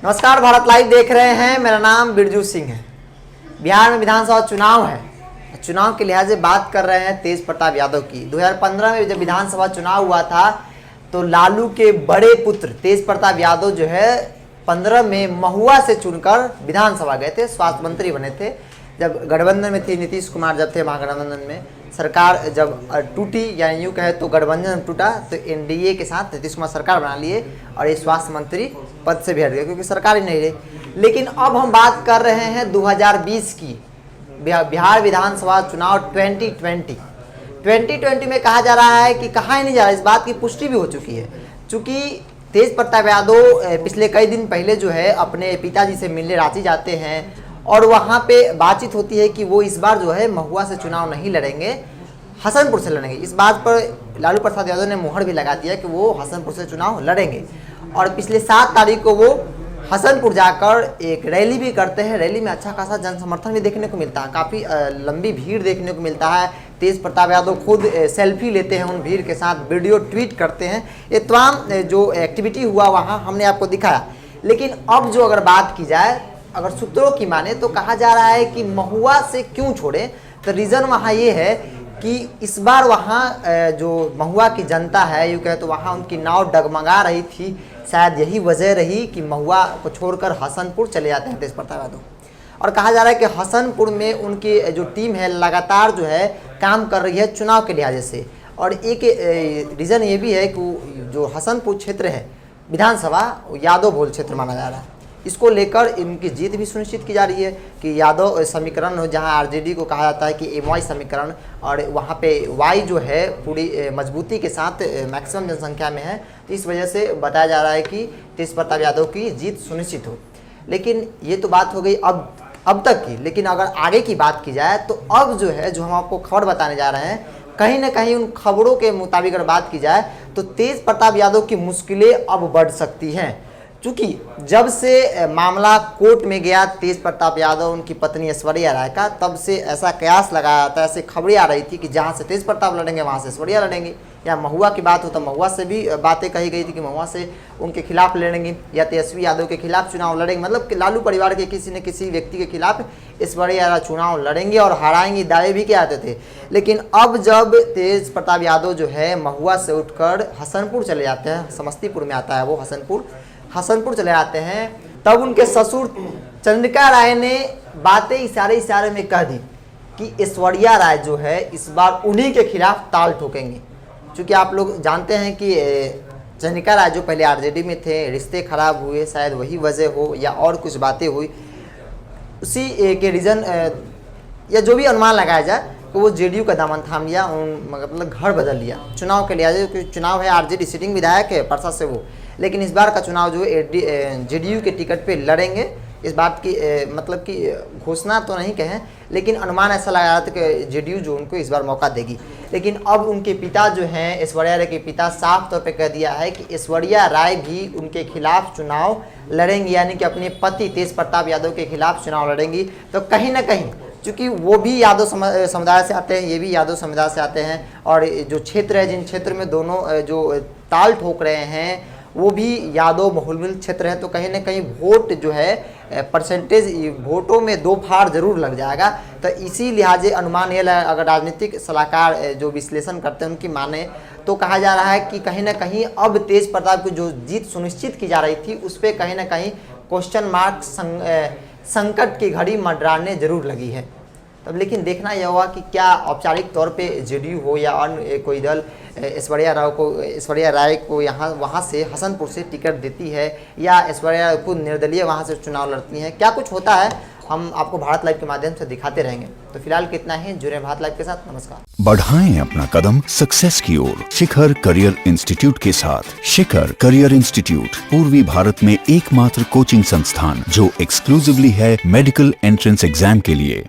नमस्कार, भारत लाइव देख रहे हैं। मेरा नाम बिरजू सिंह है। बिहार में विधानसभा चुनाव है। चुनाव के लिहाज से बात कर रहे हैं तेज प्रताप यादव की। 2015 में जब विधानसभा चुनाव हुआ था तो लालू के बड़े पुत्र तेज प्रताप यादव जो है 15 में महुआ से चुनकर विधानसभा गए थे, स्वास्थ्य मंत्री बने थे। जब गठबंधन में थी, नीतीश कुमार जब थे महागठबंधन में, सरकार जब टूटी या यूँ कहे तो गठबंधन टूटा तो एनडीए के साथ नीतीश कुमार सरकार बना लिए और ये स्वास्थ्य मंत्री पद से भी हट गए क्योंकि सरकार ही नहीं रही। लेकिन अब हम बात कर रहे हैं 2020 की, बिहार विधानसभा चुनाव 2020 में कहा जा रहा है कि कहा ही नहीं जा रहा, इस बात की पुष्टि भी हो चुकी है। चूँकि तेज प्रताप यादव पिछले कई दिन पहले जो है अपने पिताजी से मिलने रांची जाते हैं और वहाँ पे बातचीत होती है कि वो इस बार जो है महुआ से चुनाव नहीं लड़ेंगे, हसनपुर से लड़ेंगे। इस बात पर लालू प्रसाद यादव ने मुहर भी लगा दिया कि वो हसनपुर से चुनाव लड़ेंगे और पिछले 7 तारीख को वो हसनपुर जाकर एक रैली भी करते हैं। रैली में अच्छा खासा जन समर्थन भी देखने को मिलता है, काफ़ी लंबी भीड़ देखने को मिलता है। तेज प्रताप यादव खुद सेल्फी लेते हैं उन भीड़ के साथ, वीडियो ट्वीट करते हैं। ये तमाम जो एक्टिविटी हुआ वहाँ हमने आपको दिखाया। लेकिन अब जो अगर बात की जाए, अगर सूत्रों की माने तो कहा जा रहा है कि महुआ से क्यों छोड़े, तो रीज़न वहाँ ये है कि इस बार वहाँ जो महुआ की जनता है, यूँ कहे तो वहाँ उनकी नाव डगमगा रही थी। शायद यही वजह रही कि महुआ को छोड़कर हसनपुर चले जाते हैं तेज प्रताप यादव। और कहा जा रहा है कि हसनपुर में उनकी जो टीम है लगातार जो है काम कर रही है चुनाव के लिहाज से। और एक रीज़न ये भी है कि जो हसनपुर क्षेत्र है विधानसभा यादव बहुल क्षेत्र माना जा रहा है, इसको लेकर इनकी जीत भी सुनिश्चित की जा रही है कि यादव समीकरण हो, जहां आरजेडी को कहा जाता है कि एमवाई समीकरण, और वहां पे वाई जो है पूरी मजबूती के साथ मैक्सिमम जनसंख्या में है। तो इस वजह से बताया जा रहा है कि तेज प्रताप यादव की जीत सुनिश्चित हो। लेकिन ये तो बात हो गई अब तक की। लेकिन अगर आगे की बात की जाए तो अब जो है, जो हम आपको खबर बताने जा रहे हैं, कहीं ना कहीं उन खबरों के मुताबिक अगर बात की जाए तो तेज प्रताप यादव की मुश्किलें अब बढ़ सकती हैं। चूँकि जब से मामला कोर्ट में गया तेज प्रताप यादव उनकी पत्नी ऐश्वर्या राय का, तब से ऐसा कयास लगाया था, ऐसे खबरें आ रही थी कि जहाँ से तेज प्रताप लड़ेंगे वहाँ से ऐश्वर्या लड़ेंगे, या महुआ की बात हो तो महुआ से भी बातें कही गई थी कि महुआ से उनके खिलाफ लड़ेंगे या तेजस्वी यादव के खिलाफ चुनाव लड़ेंगे। मतलब कि लालू परिवार के किसी न किसी व्यक्ति के खिलाफ ऐश्वर्या राय चुनाव लड़ेंगे और हराएंगे, दावे भी किए आते थे। लेकिन अब जब तेज प्रताप यादव जो है महुआ से उठकर हसनपुर चले जाते हैं, समस्तीपुर में आता है वो हसनपुर चले आते हैं, तब उनके ससुर चंद्रिका राय ने बातें इशारे में कह दी कि ऐश्वर्या राय जो है इस बार उन्हीं के खिलाफ ताल ठोकेंगे। क्योंकि आप लोग जानते हैं कि चंद्रिका राय जो पहले आरजेडी में थे, रिश्ते खराब हुए, शायद वही वजह हो या और कुछ बातें हुई, उसी के रीज़न या जो भी अनुमान लगाया जाए तो वो जेडीयू का दामन थाम लिया, मतलब घर बदल लिया चुनाव के लिहाज से। चुनाव है, आरजेडी सिटिंग विधायक है परसा से वो, लेकिन इस बार का चुनाव जो है जेडीयू के टिकट पे लड़ेंगे। इस बात की मतलब कि घोषणा तो नहीं कहें, लेकिन अनुमान ऐसा लगाया था कि जेडीयू जो उनको इस बार मौका देगी। लेकिन अब उनके पिता जो हैं, ऐश्वर्या राय के पिता, साफ तौर पे कह दिया है कि ऐश्वर्या राय भी उनके खिलाफ चुनाव लड़ेंगी, यानी कि अपने पति तेज प्रताप यादव के खिलाफ चुनाव लड़ेंगी। तो कहीं ना कहीं चूँकि वो भी यादव समुदाय से आते हैं, ये भी यादव समुदाय से आते हैं, और जो क्षेत्र है, जिन क्षेत्र में दोनों जो ताल ठोक रहे हैं वो भी यादव बहुल क्षेत्र है, तो कहीं ना कहीं वोट जो है परसेंटेज वोटों में 2 फाड़ जरूर लग जाएगा। तो इसी लिहाजे अनुमान ये अगर राजनीतिक सलाहकार जो विश्लेषण करते हैं उनकी माने तो कहा जा रहा है कि कहीं ना कहीं अब तेज प्रताप की जो जीत सुनिश्चित की जा रही थी उस पर कहीं ना कहीं क्वेश्चन मार्क, संकट की घड़ी मंडराने जरूर लगी है। तब लेकिन देखना यह होगा कि क्या औपचारिक तौर पे जेडीयू हो या अन्य कोई दल ऐश्वर्या राय को वहाँ से हसनपुर से टिकट देती है, या ऐश्वर्या राय खुद निर्दलीय वहाँ से चुनाव लड़ती हैं। क्या कुछ होता है हम आपको भारत लाइव के माध्यम से दिखाते रहेंगे। तो फिलहाल कितना ही, जुड़े भारत लाइव के साथ। नमस्कार। बढ़ाएं अपना कदम सक्सेस की ओर शिखर करियर इंस्टीट्यूट के साथ। शिखर करियर इंस्टीट्यूट पूर्वी भारत में एकमात्र कोचिंग संस्थान जो एक्सक्लूसिवली है मेडिकल एंट्रेंस एग्जाम के लिए।